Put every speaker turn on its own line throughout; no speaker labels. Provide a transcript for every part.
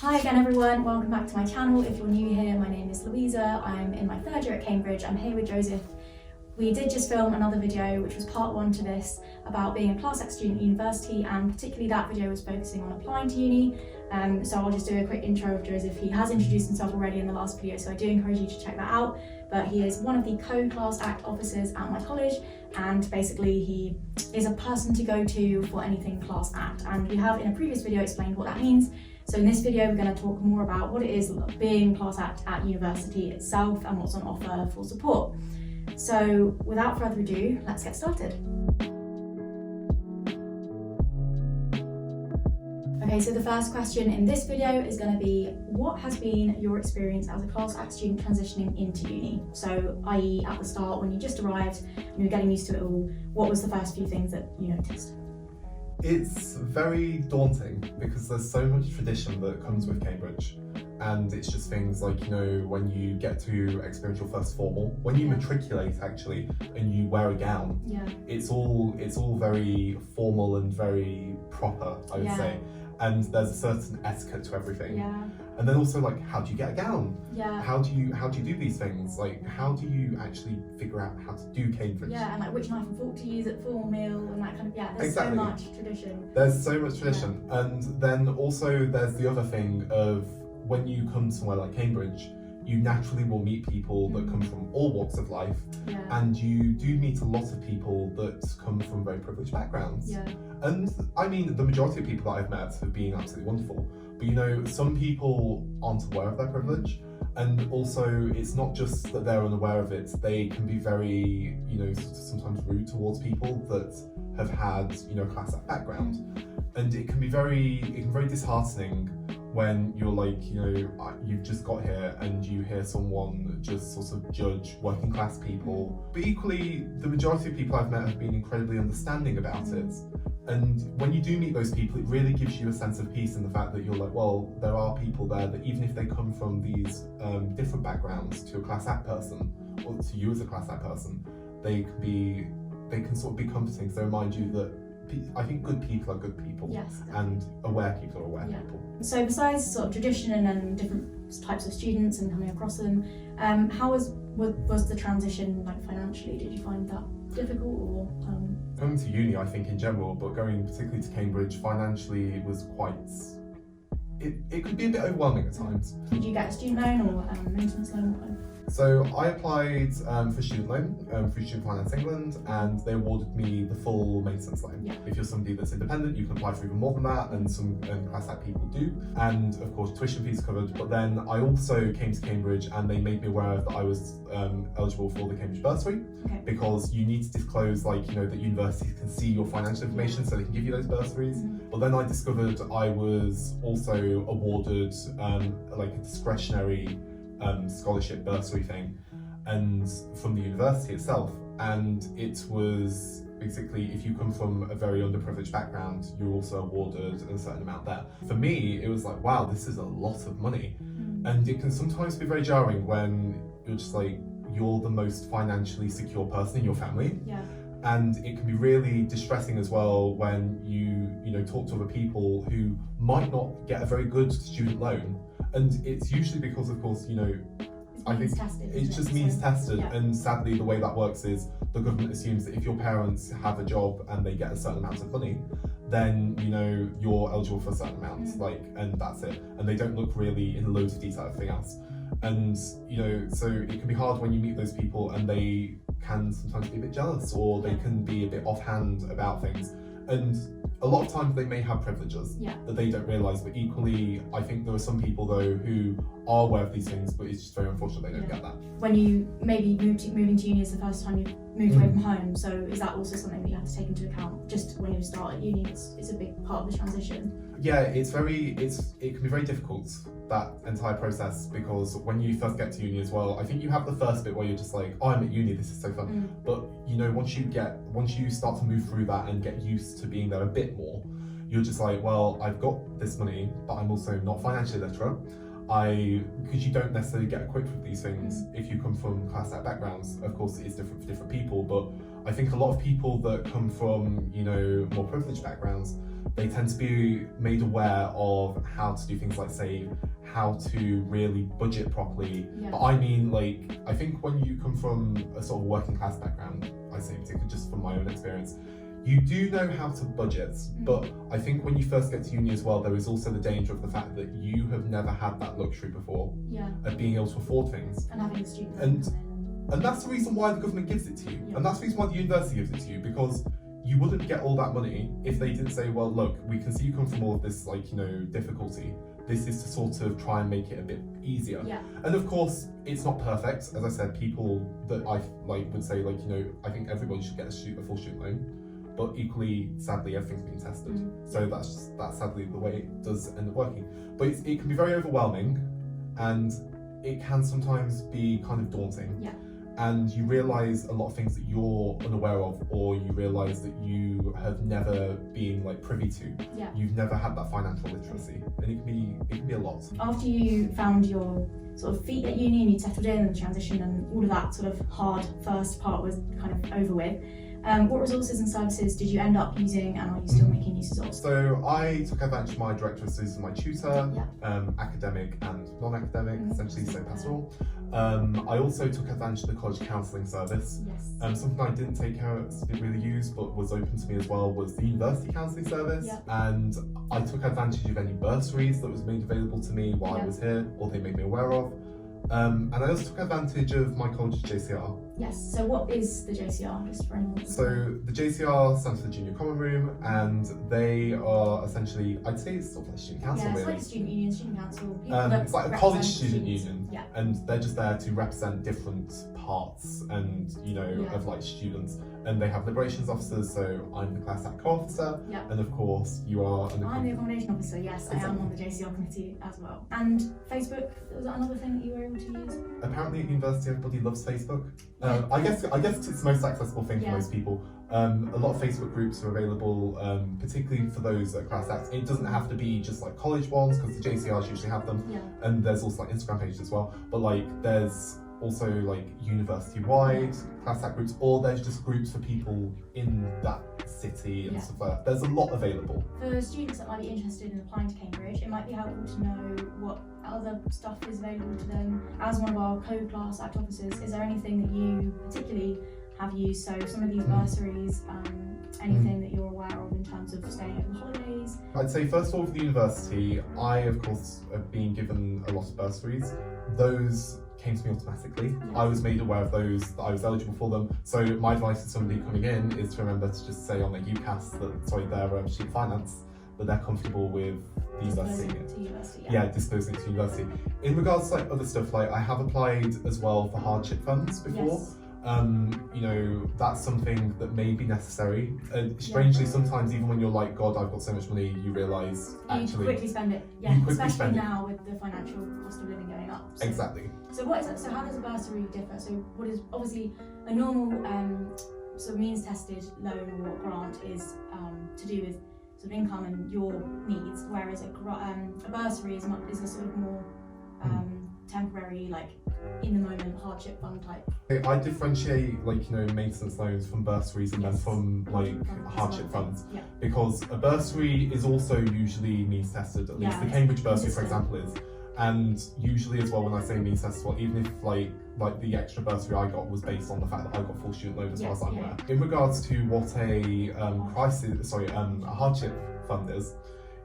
Hi again everyone, welcome back to my channel. If you're new here, my name is Louisa. I'm in my third year at Cambridge. I'm here with Joseph. We did just film another video, which was part one to this, about being a Class Act student at university, and particularly that video was focusing on applying to uni. So I'll just do a quick intro of Joseph. He has introduced himself already in the last video, so I do encourage you to check that out. But he is one of the co-Class Act officers at my college, and basically he is a person to go to for anything Class Act. And we have in a previous video explained what that means. So in this video, we're going to talk more about what it is being Class Act at university itself and what's on offer for support. So without further ado, let's get started. Okay, so the first question in this video is going to be, what has been your experience as a Class Act student transitioning into uni? So, i.e. at the start, when you just arrived and you were getting used to it all, what was the first few things that you noticed?
It's very daunting because there's so much tradition that comes with Cambridge, and it's just things like, you know, when you get to experience your first formal, when you matriculate actually, and you wear a gown, it's all very formal and very proper, I would say, and there's a certain etiquette to everything. And then also, like, how do you get a gown? How do you do these things? Like, how do you actually figure out how to do Cambridge?
And like which knife and fork to use at full meal and that kind of, there's so much tradition.
There's so much tradition. And then also there's the other thing of when you come somewhere like Cambridge, you naturally will meet people that come from all walks of life, and you do meet a lot of people that come from very privileged backgrounds. And I mean, the majority of people that I've met have been absolutely wonderful. But you know, some people aren't aware of their privilege, and also it's not just that they're unaware of it, they can be very, you know, sometimes rude towards people that have had, you know, Class Act background. And it can be very disheartening when you're like, you know, you've just got here and you hear someone just sort of judge working class people. But equally, the majority of people I've met have been incredibly understanding about it. And when you do meet those people, it really gives you a sense of peace in the fact that you're like, well, there are people there that even if they come from these different backgrounds to a Class Act person, or to you as a Class Act person, they can sort of be comforting. So remind you that I think good people are good people, and aware people are aware people.
So besides sort of tradition and different types of students and coming across them, how was the transition like financially? Did you find that difficult or?
Going to uni, I think in general, but going particularly to Cambridge, financially was quite. It could be a bit overwhelming at times.
Did you get a student loan or maintenance loan?
So I applied for a student loan through Student Finance England, and they awarded me the full maintenance loan. If you're somebody that's independent, you can apply for even more than that, and some Class Act people do. And of course, tuition fees covered. But then I also came to Cambridge, and they made me aware that I was eligible for the Cambridge bursary, because you need to disclose, like, you know, that universities can see your financial information so they can give you those bursaries. But then I discovered I was also awarded like a discretionary scholarship bursary thing, and from the university itself, and it was basically, if you come from a very underprivileged background, you're also awarded a certain amount there. For me, it was like, wow, this is a lot of money. And it can sometimes be very jarring when you're just like, you're the most financially secure person in your family. And it can be really distressing as well when you know, talk to other people who might not get a very good student loan. And it's usually because, of course, you know, I think it's just means tested. And sadly, the way that works is the government assumes that if your parents have a job and they get a certain amount of money, then, you know, you're eligible for a certain amount, like, and that's it. And they don't look really in loads of detail at everything else. And, you know, so it can be hard when you meet those people and they can sometimes be a bit jealous, or they can be a bit offhand about things. And a lot of times they may have privileges that they don't realise, but equally, I think there are some people though who are aware of these things, but it's just very unfortunate they don't get that.
When you maybe moving to uni is the first time you've moved away from home, so is that also something that you have to take into account just when you start at uni? It's a big part of the transition.
Yeah, it can be very difficult, that entire process, because when you first get to uni as well, I think you have the first bit where you're just like, oh, I'm at uni, this is so fun. But you know, once you start to move through that and get used to being there a bit more, you're just like, well, I've got this money, but I'm also not financially literate. Because you don't necessarily get equipped with these things if you come from Class Act backgrounds. Of course, it is different for different people, but I think a lot of people that come from, you know, more privileged backgrounds, They tend to be made aware of how to do things like save, how to really budget properly.
Yeah.
But I mean, like, I think when you come from a sort of working class background, I say particularly just from my own experience, you do know how to budget, but I think when you first get to uni as well, there is also the danger of the fact that you have never had that luxury before of being able to afford things.
And having a student
and that's the reason why the government gives it to you.
Yeah.
And that's the reason why the university gives it to you, because you wouldn't get all that money if they didn't say, well, look, we can see you come from all of this, like, you know, difficulty. This is to sort of try and make it a bit easier.
Yeah.
And of course, it's not perfect. As I said, people that I like would say, like, you know, I think everybody should get a full student loan. But equally, sadly, everything's being tested. So that's sadly the way it does end up working. But it can be very overwhelming, and it can sometimes be kind of daunting.
Yeah.
And you realise a lot of things that you're unaware of, or you realise that you have never been like privy to.
Yeah.
You've never had that financial literacy, and it can be a lot.
After you found your sort of feet at uni and you settled in and the transition and all of that sort of hard first part was kind of over with, what resources and services did you end up using, and are you still making use of?
So I took advantage of my director of studies and my tutor, academic and non-academic, essentially, so pastoral. I also took advantage of the college counselling service.
Yes.
Something I didn't really use, but was open to me as well, was the university counselling service. And I took advantage of any bursaries that was made available to me while I was here, or they made me aware of. And I also took advantage of my college's JCR.
Yes, so what is the JCR, just for anyone?
So the JCR stands for the Junior Common Room, and they are essentially, I'd say it's sort of like a student council,
it's
really.
like a student union, student council.
It's like a college student
students.
union, and they're just there to represent different parts and, you know, of like students. And they have liberations officers, so I'm the class act co-officer, and of course you are
I'm the accommodation officer, yes, exactly. I am on the JCR committee as well. And Facebook, was that another thing that you were able to use?
Apparently at university everybody loves Facebook. I guess it's the most accessible thing for most people. A lot of Facebook groups are available, particularly for those at class acts. It doesn't have to be just like college ones, because the JCRs usually have them, and there's also like Instagram pages as well, but like there's also like university-wide class act groups, or there's just groups for people in that city and stuff like that. There's a lot available.
For students that might be interested in applying to Cambridge, it might be helpful to know what other stuff is available to them. As one of our co-class act officers, is there anything that you particularly have used? So some of these bursaries, anything that you're aware of in terms of staying over the holidays?
I'd say first of all for the university, I of course have been given a lot of bursaries. Those came to me automatically. I was made aware of those, that I was eligible for them. So my advice to somebody coming in is to remember to just say on their UCAS, their student finance, that they're comfortable with the university. Disclosing it to university. In regards to like other stuff, like I have applied as well for hardship funds before. You know, that's something that may be necessary. Strangely, sometimes even when you're like, God, I've got so much money, you realise actually...
You quickly spend it. Especially now with the financial cost of living going up. So.
Exactly.
So what is it? So how does a bursary differ? So what is obviously a normal sort of means tested loan or grant is to do with sort of income and your needs, whereas a bursary is a sort of more temporary, like in the moment hardship fund type.
I differentiate like, you know, maintenance loans from bursaries and then from like hardship funds, because a bursary is also usually means tested, at least the Cambridge bursary for example is. And usually as well, when I say means tested, well, even if like the extra bursary I got was based on the fact that I got full student loan as far as I'm aware. In regards to what a hardship fund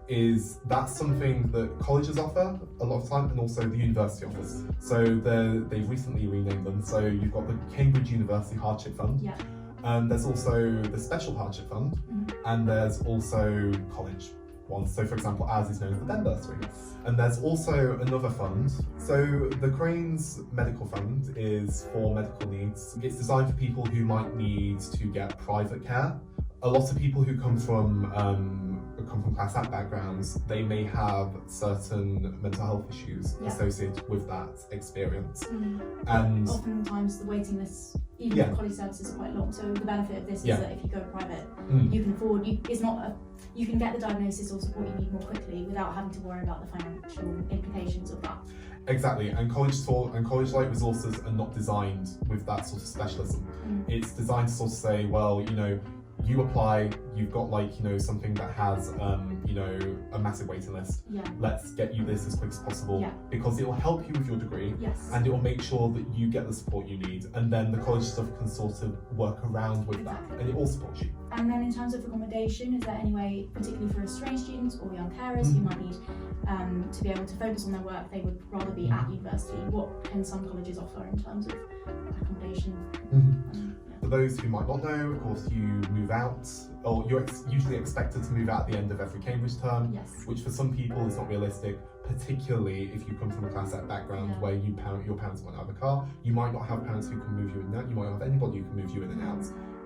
is that's something that colleges offer a lot of time, and also the university offers. So they've recently renamed them. So you've got the Cambridge University Hardship Fund. There's also the Special Hardship Fund, and there's also college ones. So for example, ours is known as the Ben Bursary. And there's also another fund. So the Cranes Medical Fund is for medical needs. It's designed for people who might need to get private care. A lot of people who come from class act backgrounds, they may have certain mental health issues associated with that experience. And
oftentimes the waiting lists, even for college services, are quite long. So the benefit of this is that if you go private, you can afford. You can get the diagnosis or support you need more quickly without having to worry about the financial implications of that.
Exactly, and college-like resources are not designed with that sort of specialism. It's designed to sort of say, well, you know, you apply, you've got like, you know, something that has, you know, a massive waiting list.
Yeah.
Let's get you this as quick as possible, because it will help you with your degree, and it will make sure that you get the support you need, and then the college stuff can sort of work around with that, and it all supports you.
And then in terms of accommodation, is there any way, particularly for estranged students or young carers who might need to be able to focus on their work, they would rather be at university? What can some colleges offer in terms of accommodation?
For those who might not know, of course, you move out, or you're usually expected to move out at the end of every Cambridge term, which for some people is not realistic, particularly if you come from a class act background where your parents might have a car. You might not have parents who can move you in and out, you might not have anybody who can move you in and out.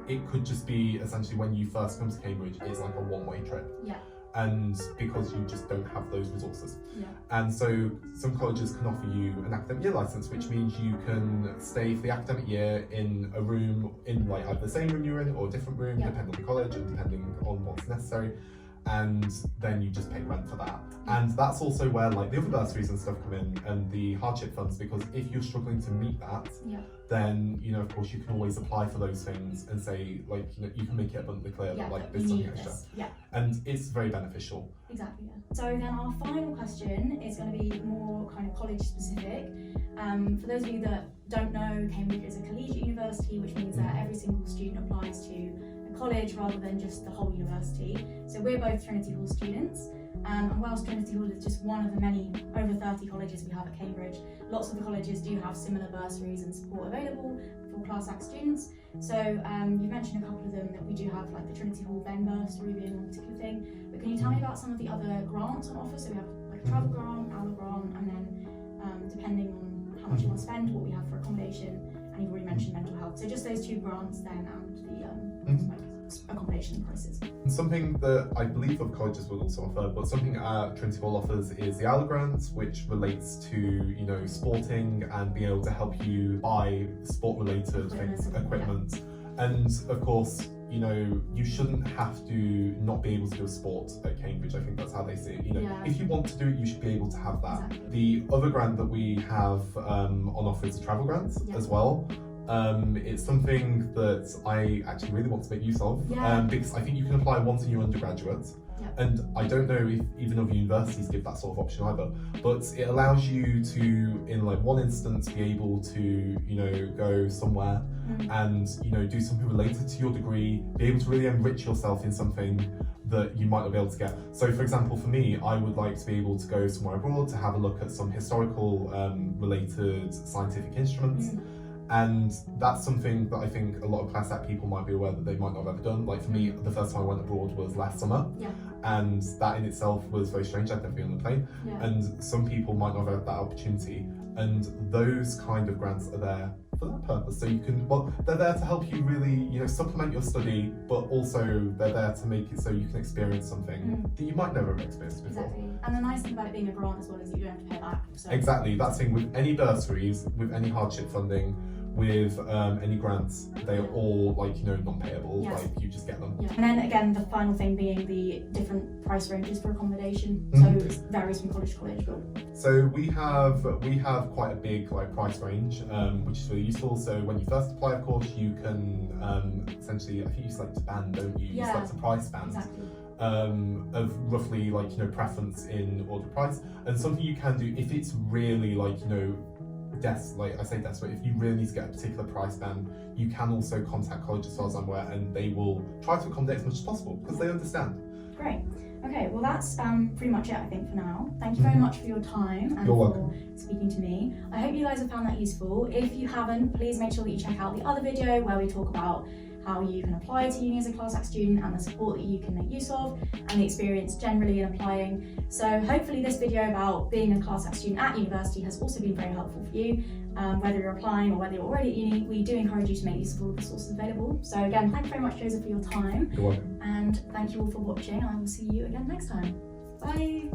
It could just be essentially when you first come to Cambridge, it's like a one-way trip. And because you just don't have those resources. And so some colleges can offer you an academic year license, which means you can stay for the academic year in a room, in like either the same room you're in or a different room, depending on the college and depending on what's necessary. And then you just pay rent for that. And that's also where like the other bursaries and stuff come in, and the hardship funds, because if you're struggling to meet that, then, you know, of course you can always apply for those things and say, like, you know, you can make it abundantly clear that like this is something extra. And it's very beneficial.
Exactly, So then our final question is going to be more kind of college specific. For those of you that don't know, Cambridge is a collegiate university, which means that every single student applies to college rather than just the whole university. So we're both Trinity Hall students, and whilst Trinity Hall is just one of the many over 30 colleges we have at Cambridge, lots of the colleges do have similar bursaries and support available for class act students. So you've mentioned a couple of them, that we do have like the Trinity Hall Ben bursary being one particular thing, but can you tell me about some of the other grants on offer? So we have like travel grant, Aula grant, and then depending on how much you want to spend, what we have for accommodation, and you've already mentioned mental health. So just those two grants then, and the accommodation prices.
And something that I believe other colleges will also offer, but something Trinity Hall offers is the Aula grant, which relates to, you know, sporting and being able to help you buy sport-related things, equipment. And of course, you know, you shouldn't have to not be able to do a sport at Cambridge. I think that's how they see it. You know, if you want to do it, you should be able to have that. The other grant that we have on offer is a travel grant as well. It's something that I actually really want to make use of, because I think you can apply once in your undergraduate, and I don't know if even other universities give that sort of option either, but it allows you to, in like one instance, be able to, you know, go somewhere and, you know, do something related to your degree, be able to really enrich yourself in something that you might not be able to get. So for example, for me, I would like to be able to go somewhere abroad to have a look at some historical related scientific instruments. And that's something that I think a lot of class act people might be aware that they might not have ever done. Like for me, the first time I went abroad was last summer, and that in itself was very strange. I'd never been on a plane, and some people might not have had that opportunity. And those kind of grants are there for that purpose. So you can, well, they're there to help you really, you know, supplement your study, but also they're there to make it so you can experience something that you might never have experienced before.
Exactly. And the nice thing about it being a grant as well is that you don't have to pay it back. So.
Exactly. That's the thing with any bursaries, with any hardship funding, with any grants, they are all like, you know, non-payable, like you just get them.
And then again, the final thing being the different price ranges for accommodation. So it varies from college to college.
So we have quite a big like price range, which is really useful. So when you first apply, of course, you can essentially, I think you select a band, don't you? You select a price band. Of roughly like, you know, preference in order price, and something you can do if it's really like, you know, like I say desperate, if you really need to get a particular price band, you can also contact college as far as I'm aware, and they will try to accommodate as much as possible because they understand.
Great. Okay, well that's pretty much it I think for now. Thank you very much for your time and for speaking to me. I hope you guys have found that useful. If you haven't, please make sure that you check out the other video where we talk about how you can apply to uni as a class act student and the support that you can make use of and the experience generally in applying. So hopefully this video about being a class act student at university has also been very helpful for you. Whether you're applying or whether you're already at uni, we do encourage you to make use of all the resources available. So again, thank you very much, Joseph, for your time.
You're welcome.
And thank you all for watching. I will see you again next time. Bye.